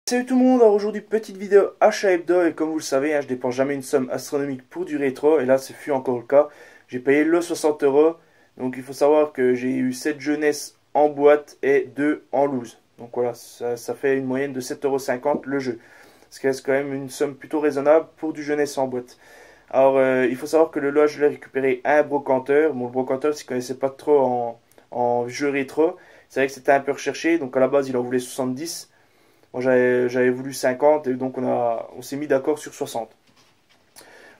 Salut tout le monde, alors aujourd'hui petite vidéo achat hebdo et comme vous le savez, je dépense jamais une somme astronomique pour du rétro et là ce fut encore le cas. J'ai payé le 60 €, donc il faut savoir que j'ai eu 7 jeunesses en boîte et 2 en loose. Donc voilà, ça fait une moyenne de 7,50 € le jeu. Ce qui reste quand même une somme plutôt raisonnable pour du jeunesse en boîte. Alors il faut savoir que le lot je l'ai récupéré à un brocanteur. Bon, le brocanteur, si vous ne connaissez pas trop en jeu rétro, c'est vrai que c'était un peu recherché, donc à la base il en voulait 70. Moi j'avais voulu 50 et donc on s'est mis d'accord sur 60.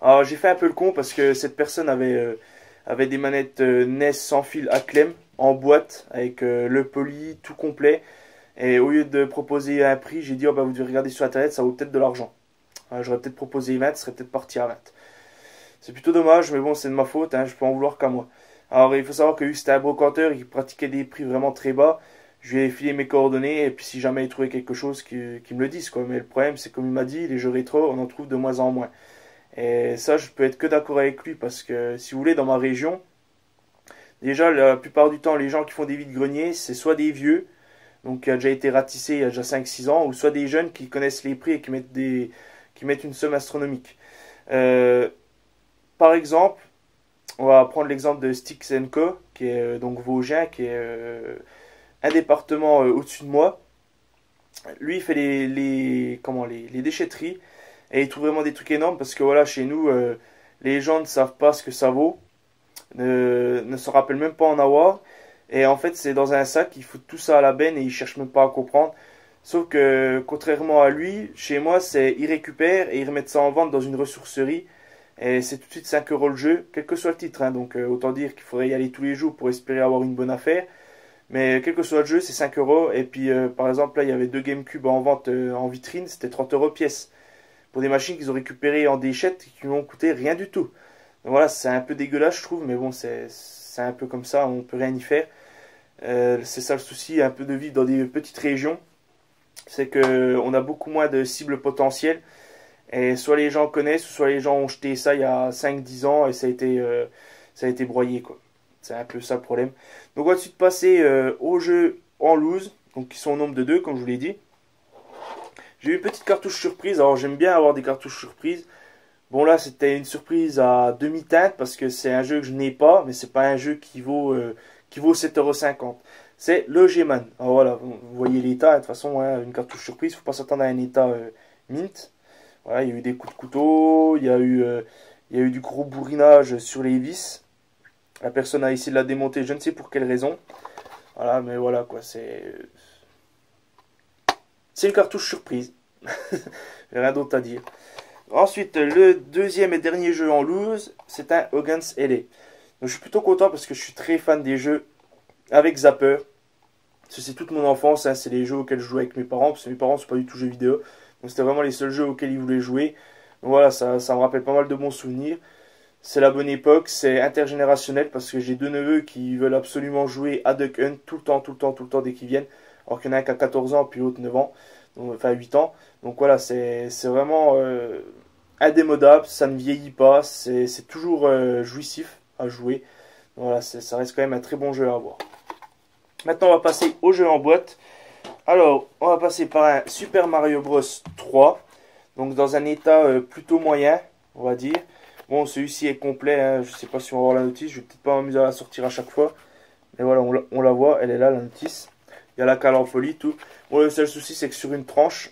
Alors j'ai fait un peu le con parce que cette personne avait des manettes NES sans fil à clem en boîte avec le poly tout complet. Et au lieu de proposer un prix, j'ai dit oh, bah, vous devez regarder sur internet, ça vaut peut-être de l'argent. J'aurais peut-être proposé 20, ça serait peut-être parti à 20. C'est plutôt dommage, mais bon, c'est de ma faute, je peux en vouloir qu'à moi. Alors il faut savoir que vu que c'était un brocanteur et qu'il pratiquait des prix vraiment très bas, je lui ai filé mes coordonnées et puis si jamais il trouvait quelque chose, qu'il me le dise quoi. Mais le problème c'est comme il m'a dit, les jeux rétro on en trouve de moins en moins. Et ça je peux être que d'accord avec lui parce que si vous voulez dans ma région, déjà la plupart du temps les gens qui font des vides-greniers c'est soit des vieux, donc qui a déjà été ratissé il y a déjà 5 6 ans, ou soit des jeunes qui connaissent les prix et qui mettent une somme astronomique. Euh, Par exemple, on va prendre l'exemple de Sticks Co, qui est donc Vosgien, qui est un département au-dessus de moi. Lui, il fait les déchetteries et il trouve vraiment des trucs énormes parce que voilà, chez nous, les gens ne savent pas ce que ça vaut, ne se rappellent même pas en avoir. Et en fait, c'est dans un sac, ils foutent tout ça à la benne et ils cherchent même pas à comprendre. Sauf que, contrairement à lui, chez moi, c'est ils récupèrent et ils remettent ça en vente dans une ressourcerie. Et c'est tout de suite 5 € le jeu, quel que soit le titre. Donc autant dire qu'il faudrait y aller tous les jours pour espérer avoir une bonne affaire. Mais quel que soit le jeu, c'est 5 €. Et puis par exemple, là, il y avait deux GameCube en vente en vitrine, c'était 30 € pièce. Pour des machines qu'ils ont récupérées en déchettes qui m'ont coûté rien du tout. Donc voilà, c'est un peu dégueulasse, je trouve, mais bon, c'est un peu comme ça, on peut rien y faire. C'est ça le souci, un peu de vivre dans des petites régions. C'est qu'on a beaucoup moins de cibles potentielles. Et soit les gens connaissent, soit les gens ont jeté ça il y a 5 10 ans et ça a été broyé, quoi. C'est un peu ça le problème. Donc on va ensuite passer aux jeux en loose, donc qui sont au nombre de 2 comme je vous l'ai dit. J'ai eu une petite cartouche surprise, alors j'aime bien avoir des cartouches surprises. Bon là c'était une surprise à demi-teinte parce que c'est un jeu que je n'ai pas, mais c'est pas un jeu qui vaut 7,50 €. C'est le G-Man. Alors voilà, vous voyez l'état, de toute façon, une cartouche surprise, il ne faut pas s'attendre à un état mint. Voilà, il y a eu des coups de couteau, il y a eu du gros bourrinage sur les vis. La personne a essayé de la démonter, je ne sais pour quelle raison. Voilà, mais voilà quoi, c'est une cartouche surprise. J'ai rien d'autre à dire. Ensuite, le deuxième et dernier jeu en loose, c'est un Hogan's LA. Donc je suis plutôt content parce que je suis très fan des jeux avec Zapper. C'est toute mon enfance, c'est les jeux auxquels je jouais avec mes parents, parce que mes parents ne sont pas du tout jeux vidéo. Donc c'était vraiment les seuls jeux auxquels ils voulaient jouer. Donc voilà, ça me rappelle pas mal de bons souvenirs. C'est la bonne époque, c'est intergénérationnel parce que j'ai deux neveux qui veulent absolument jouer à Duck Hunt tout le temps, tout le temps, tout le temps dès qu'ils viennent. Alors qu'il y en a un qui a 14 ans, puis l'autre 9 ans, donc, enfin 8 ans. Donc voilà, c'est vraiment indémodable, ça ne vieillit pas, c'est toujours jouissif à jouer. Donc voilà, ça reste quand même un très bon jeu à avoir. Maintenant, on va passer au jeu en boîte. Alors, on va passer par un Super Mario Bros 3. Donc dans un état plutôt moyen, on va dire. Bon, celui-ci est complet, je ne sais pas si on va voir la notice, je vais peut-être pas m'amuser à la sortir à chaque fois. Mais voilà, on la voit, elle est là, la notice. Il y a la cale en folie, tout. Bon, le seul souci, c'est que sur une tranche,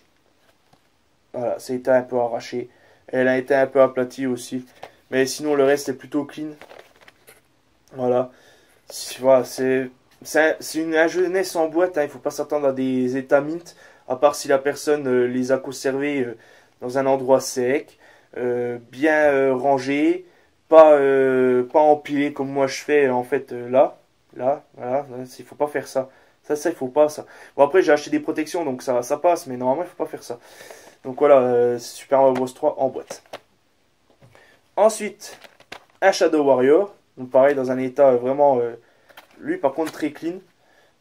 voilà, ça a été un peu arraché. Elle a été un peu aplatie aussi. Mais sinon, le reste est plutôt clean. Voilà. Voilà, un jeu NES en boîte, il ne faut pas s'attendre à des états mint, à part si la personne les a conservés dans un endroit sec, bien rangé, pas empilé comme moi je fais en fait là, voilà, il faut pas faire ça. Ça, il faut pas ça. Bon après j'ai acheté des protections donc ça passe, mais normalement il faut pas faire ça. Donc voilà, Super Mario Bros 3 en boîte. Ensuite, un Shadow Warrior, donc pareil dans un état vraiment lui, par contre, très clean.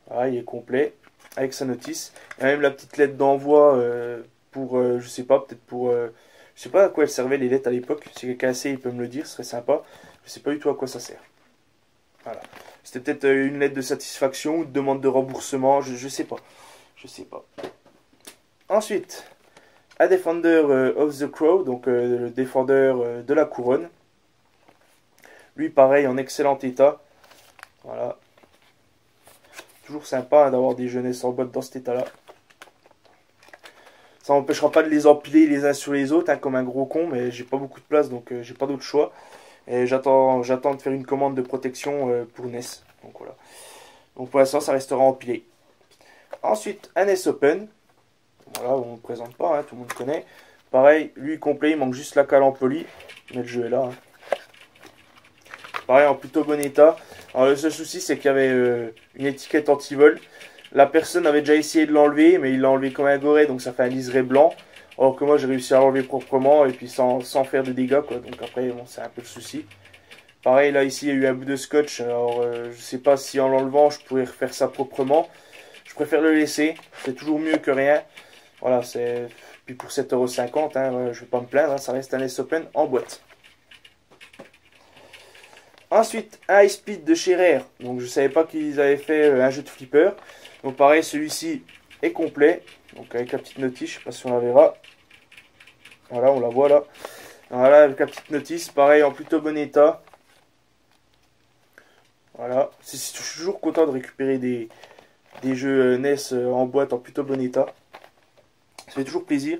Voilà, il est complet. Avec sa notice. Il y a même la petite lettre d'envoi pour, je sais pas, peut-être pour. Je sais pas à quoi elles servaient les lettres à l'époque. Si quelqu'un sait, il peut me le dire, ce serait sympa. Je sais pas du tout à quoi ça sert. Voilà. C'était peut-être une lettre de satisfaction ou de demande de remboursement. Je sais pas. Je sais pas. Ensuite, un Defender of the Crow, donc le défendeur de la couronne. Lui, pareil, en excellent état. Voilà. Toujours sympa hein, d'avoir des jeunesses en boîte dans cet état-là. Ça m'empêchera pas de les empiler les uns sur les autres, hein, comme un gros con, mais j'ai pas beaucoup de place, donc j'ai pas d'autre choix. Et j'attends de faire une commande de protection pour NES. Donc voilà. Donc pour l'instant, ça restera empilé. Ensuite, un NES Open. Voilà, on ne présente pas, hein, tout le monde connaît. Pareil, lui complet, il manque juste la cale en poly. Mais le jeu est là. Hein. Pareil, en plutôt bon état. Alors le seul souci, c'est qu'il y avait une étiquette anti-vol. La personne avait déjà essayé de l'enlever, mais il l'a enlevé comme un goré, donc ça fait un liseré blanc. Alors que moi, j'ai réussi à l'enlever proprement, et puis sans faire de dégâts, quoi. Donc après, bon, c'est un peu le souci. Pareil, là, ici, il y a eu un bout de scotch. Alors, je sais pas si en l'enlevant, je pourrais refaire ça proprement. Je préfère le laisser. C'est toujours mieux que rien. Voilà, c'est... Puis pour 7,50 €, hein, je vais pas me plaindre. Hein, ça reste un NES Open en boîte. Ensuite, un High Speed de chez Rare. Donc, je savais pas qu'ils avaient fait un jeu de flipper. Donc, pareil, celui-ci est complet. Donc, avec la petite notice, je sais pas si on la verra. Voilà, on la voit là. Voilà, avec la petite notice. Pareil, en plutôt bon état. Voilà. Je suis toujours content de récupérer des jeux NES en boîte en plutôt bon état. Ça fait toujours plaisir.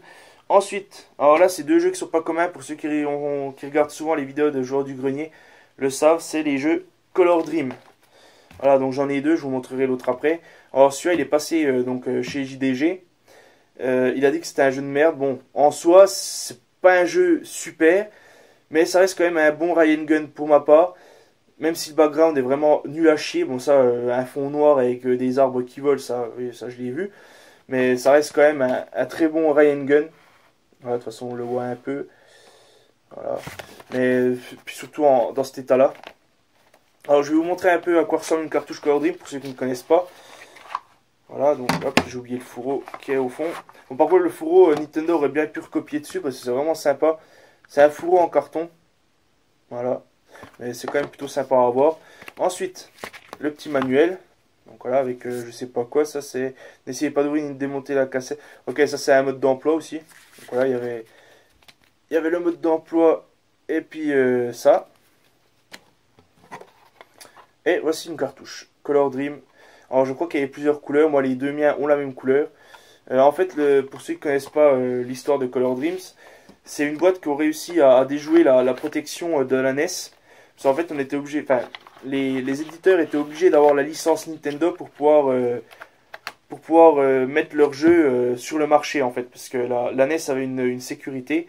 Ensuite, alors là, c'est deux jeux qui sont pas communs pour ceux qui regardent souvent les vidéos de joueurs du grenier. Le savent, c'est les jeux Color Dream. Voilà, donc j'en ai deux, je vous montrerai l'autre après. Alors celui-là, il est passé chez JDG. Il a dit que c'était un jeu de merde. Bon, en soi, c'est pas un jeu super, mais ça reste quand même un bon Ryan Gun pour ma part. Même si le background est vraiment nul à chier. Bon, ça, un fond noir avec des arbres qui volent, ça, oui, ça je l'ai vu. Mais ça reste quand même un très bon Ryan Gun. Voilà, de toute façon, on le voit un peu. Voilà. Mais puis surtout dans cet état-là. Alors, je vais vous montrer un peu à quoi ressemble une cartouche Color Dream pour ceux qui ne connaissent pas. Voilà, donc hop, j'ai oublié le fourreau qui est au fond. Bon, par contre, le fourreau, Nintendo aurait bien pu recopier dessus parce que c'est vraiment sympa. C'est un fourreau en carton. Voilà. Mais c'est quand même plutôt sympa à avoir. Ensuite, le petit manuel. Donc voilà, avec je sais pas quoi, ça c'est... N'essayez pas d'ouvrir ni de démonter la cassette. Ok, ça c'est un mode d'emploi aussi. Donc voilà, il y avait le mode d'emploi et puis ça. Et voici une cartouche Color Dream. Alors je crois qu'il y avait plusieurs couleurs. Moi les deux miens ont la même couleur. En fait, pour ceux qui ne connaissent pas l'histoire de Color Dreams, c'est une boîte qui a réussi à déjouer la protection de la NES. Parce qu'en fait, on était obligé, enfin, les éditeurs étaient obligés d'avoir la licence Nintendo pour pouvoir mettre leur jeu sur le marché, en fait. Parce que la NES avait une sécurité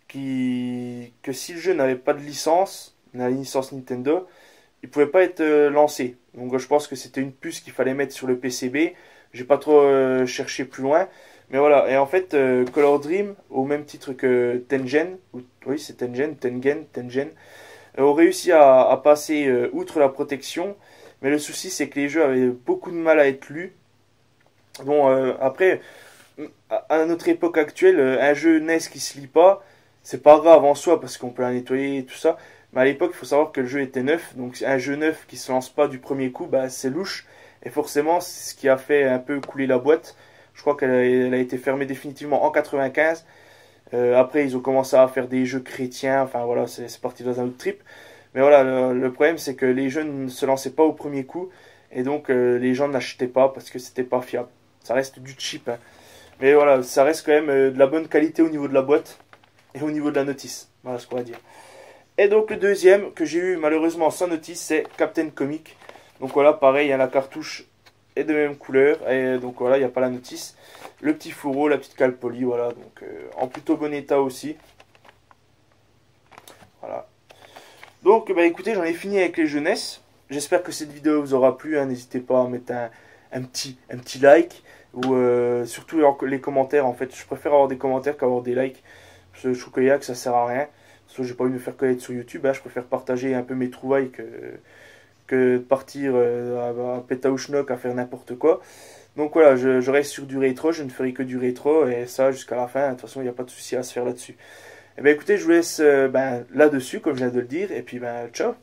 que si le jeu n'avait pas de licence, la licence Nintendo, il ne pouvait pas être lancé. Donc je pense que c'était une puce qu'il fallait mettre sur le PCB. J'ai pas trop cherché plus loin. Mais voilà, et en fait, Color Dream, au même titre que Tengen, oui c'est Tengen, ont réussi à passer outre la protection. Mais le souci, c'est que les jeux avaient beaucoup de mal à être lus. Bon, après, à notre époque actuelle, un jeu NES qui se lit pas, c'est pas grave en soi, parce qu'on peut la nettoyer et tout ça. Mais à l'époque, il faut savoir que le jeu était neuf. Donc un jeu neuf qui se lance pas du premier coup, bah, c'est louche. Et forcément, c'est ce qui a fait un peu couler la boîte. Je crois qu'elle a été fermée définitivement en 95. Après, ils ont commencé à faire des jeux chrétiens. Enfin voilà, c'est parti dans un autre trip. Mais voilà, le problème, c'est que les jeux ne se lançaient pas au premier coup. Et donc, les gens n'achetaient pas parce que c'était pas fiable. Ça reste du cheap. Hein. Mais voilà, ça reste quand même de la bonne qualité au niveau de la boîte et au niveau de la notice. Voilà ce qu'on va dire. Et donc, le deuxième que j'ai eu malheureusement sans notice, c'est Captain Comic. Donc voilà, pareil, la cartouche est de même couleur. Et donc voilà, il n'y a pas la notice. Le petit fourreau, la petite cale polie, voilà. Donc en plutôt bon état aussi. Voilà. Donc bah écoutez, j'en ai fini avec les jeunesses. J'espère que cette vidéo vous aura plu. Hein. N'hésitez pas à mettre un petit like. Ou surtout les commentaires en fait. Je préfère avoir des commentaires qu'avoir des likes. Parce que je trouve que ça sert à rien. Parce que j'ai pas envie de me faire connaître sur YouTube. Hein. Je préfère partager un peu mes trouvailles que de partir à pétaouchnock à faire n'importe quoi. Donc voilà, je reste sur du rétro, je ne ferai que du rétro et ça jusqu'à la fin. De toute façon, il n'y a pas de souci à se faire là-dessus. Et bien écoutez, je vous laisse là-dessus, comme je viens de le dire, et puis ciao.